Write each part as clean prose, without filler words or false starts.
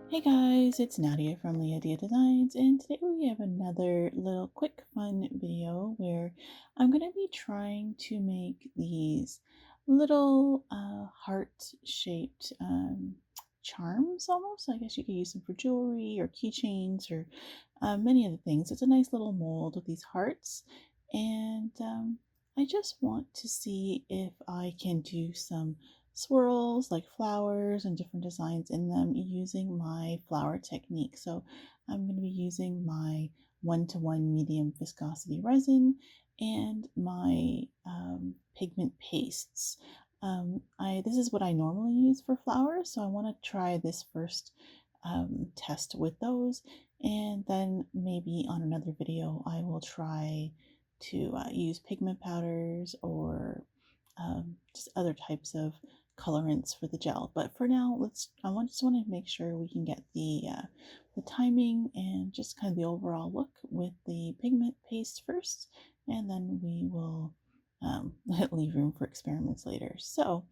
Hey guys, it's Nadia from LiaDia Designs, and today we have another little quick fun video where I'm going to be trying to make these little heart-shaped charms almost. I guess you could use them for jewelry or keychains or many other things. It's a nice little mold with these hearts, and I just want to see if I can do some swirls like flowers and different designs in them using my flower technique. So I'm going to be using my 1-to-1 medium viscosity resin and my pigment pastes. This is what I normally use for flowers, so I want to try this first test with those, and then maybe on another video I will try to use pigment powders or just other types of colorants for the gel. But for now, just want to make sure we can get the timing and just kind of the overall look with the pigment paste first, and then we will leave room for experiments later. So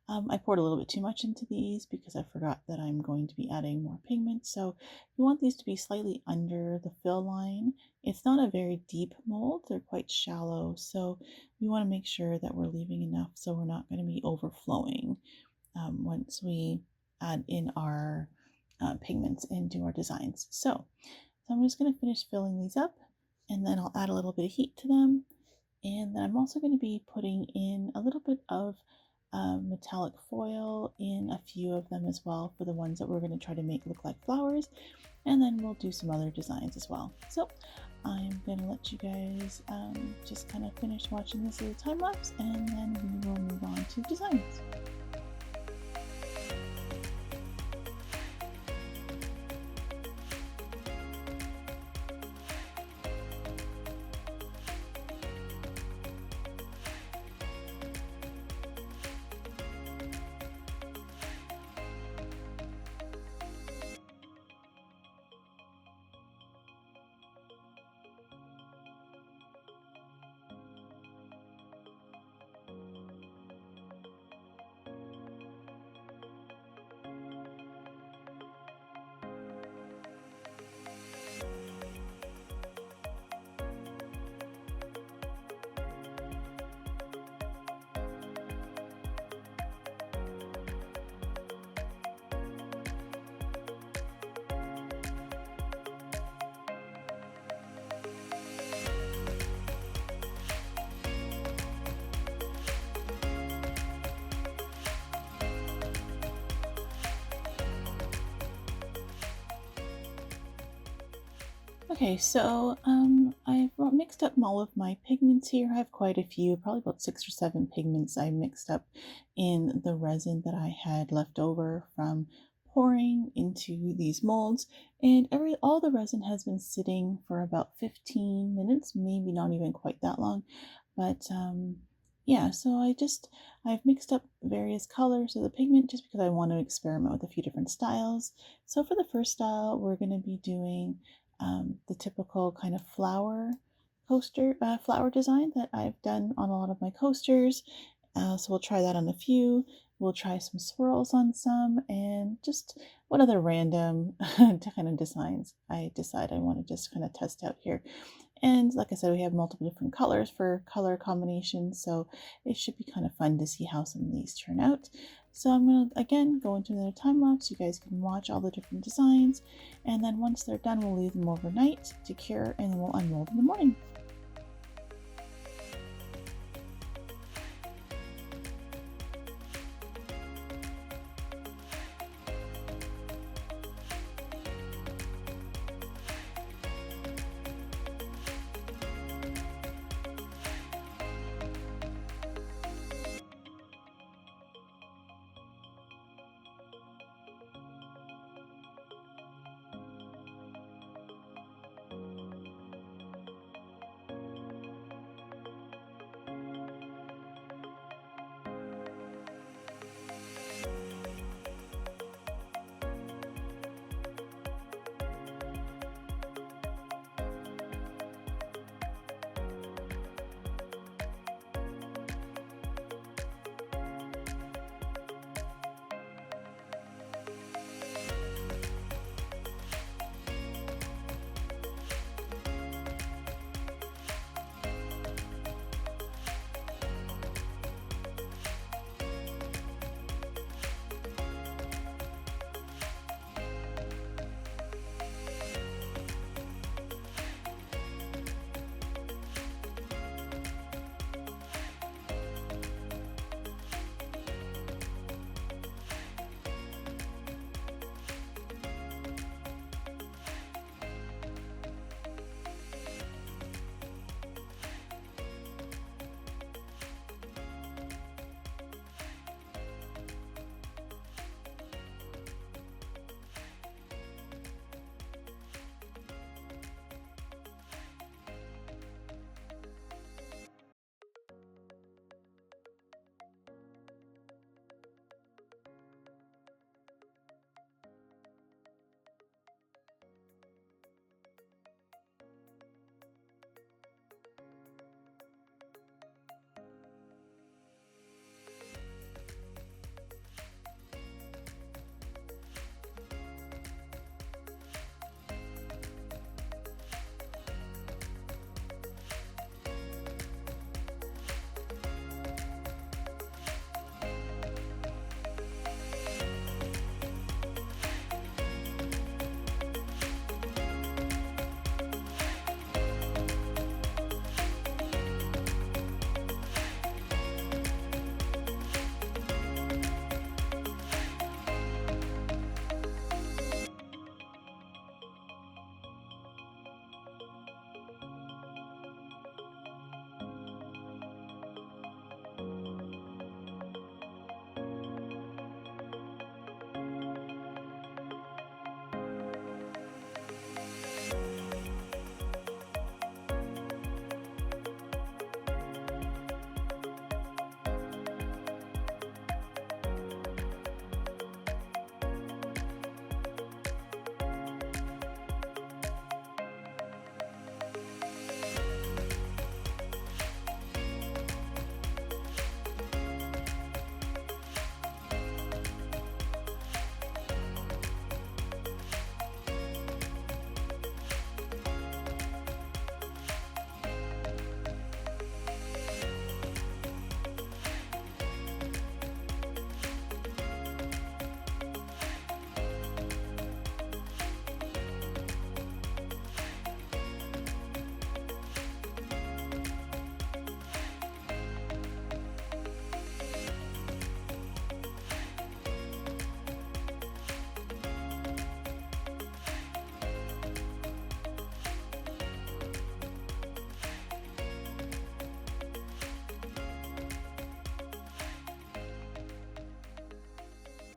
I poured a little bit too much into these because I forgot that I'm going to be adding more pigment. So you want these to be slightly under the fill line. It's not a very deep mold, they're quite shallow. So we want to make sure that we're leaving enough so we're not going to be overflowing once we add in our pigments and do our designs. So I'm just going to finish filling these up, and then I'll add a little bit of heat to them. And then I'm also going to be putting in a little bit of metallic foil in a few of them as well for the ones that we're going to try to make look like flowers. And then we'll do some other designs as well. So I'm going to let you guys just kind of finish watching this little time lapse, and then we will move on to designs. Okay, so I've mixed up all of my pigments here. I have quite a few, probably about 6 or 7 pigments I mixed up in the resin that I had left over from pouring into these molds. And all the resin has been sitting for about 15 minutes, maybe not even quite that long. But yeah, so I've mixed up various colors of the pigment just because I want to experiment with a few different styles. So for the first style, we're going to be doing the typical kind of flower flower design that I've done on a lot of my coasters. So we'll try that on a few. We'll try some swirls on some, and just what other random kind of designs I decide I want to just kind of test out here. And like I said, we have multiple different colors for color combinations, so it should be kind of fun to see how some of these turn out. So I'm going to, again, go into another time lapse. You guys can watch all the different designs, and then once they're done, we'll leave them overnight to cure, and then we'll unmold in the morning.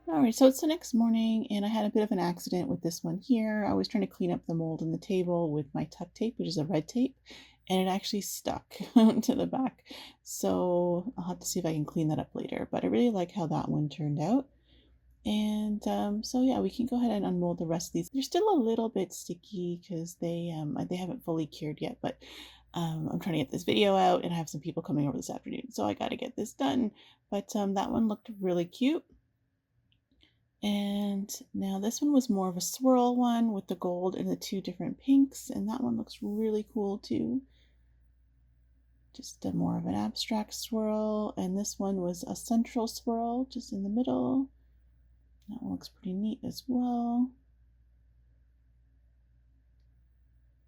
All right, so it's the next morning, and I had a bit of an accident with this one here. I was trying to clean up the mold in the table with my tuck tape, which is a red tape, and it actually stuck to the back. So I'll have to see if I can clean that up later. But I really like how that one turned out. And so yeah, we can go ahead and unmold the rest of these. They're still a little bit sticky because they haven't fully cured yet. But I'm trying to get this video out, and I have some people coming over this afternoon, so I got to get this done. But that one looked really cute. And now this one was more of a swirl one with the gold and the two different pinks, and that one looks really cool too. Just a more of an abstract swirl, and this one was a central swirl just in the middle. That one looks pretty neat as well.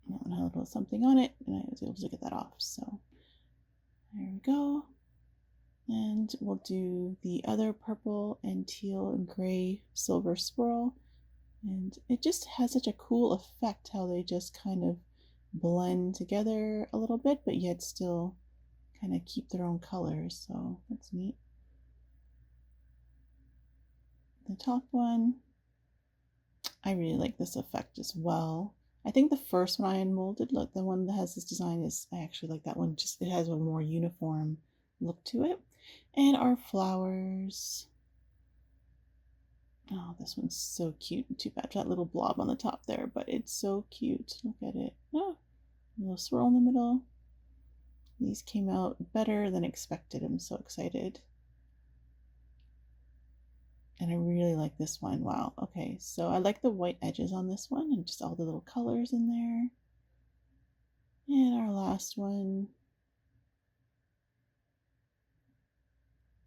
That one had a little something on it, and I was able to get that off. So there we go. And we'll do the other purple and teal and gray silver swirl. And it just has such a cool effect how they just kind of blend together a little bit, but yet still kind of keep their own colors. So that's neat. The top one, I really like this effect as well. I think the first one I unmolded, look, the one that has this design is, I actually like that one. Just it has a more uniform look to it. And our flowers. Oh, this one's so cute. Too bad for that little blob on the top there, but it's so cute. Look at it. Oh, a little swirl in the middle. These came out better than expected. I'm so excited. And I really like this one. Wow. Okay, so I like the white edges on this one and just all the little colors in there. And our last one.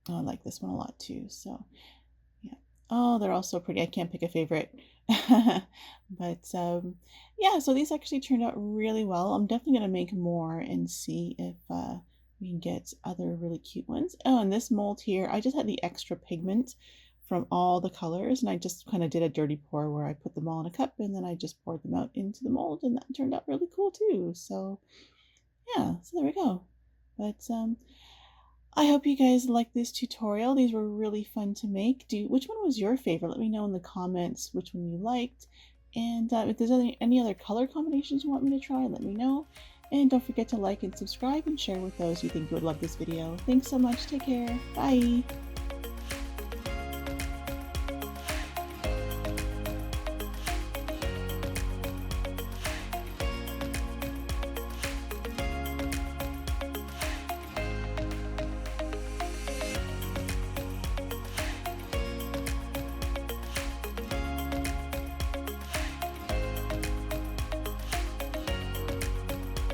Oh, I like this one a lot too. So yeah. Oh, they're all so pretty. I can't pick a favorite. But yeah, so these actually turned out really well. I'm definitely going to make more and see if we can get other really cute ones. Oh, and this mold here, I just had the extra pigment from all the colors, and I just kind of did a dirty pour where I put them all in a cup and then I just poured them out into the mold, and that turned out really cool too. So yeah, so there we go. But I hope you guys liked this tutorial. These were really fun to make. Which one was your favorite? Let me know in the comments which one you liked. And if there's any other color combinations you want me to try, let me know. And don't forget to like and subscribe and share with those you think would love this video. Thanks so much. Take care. Bye.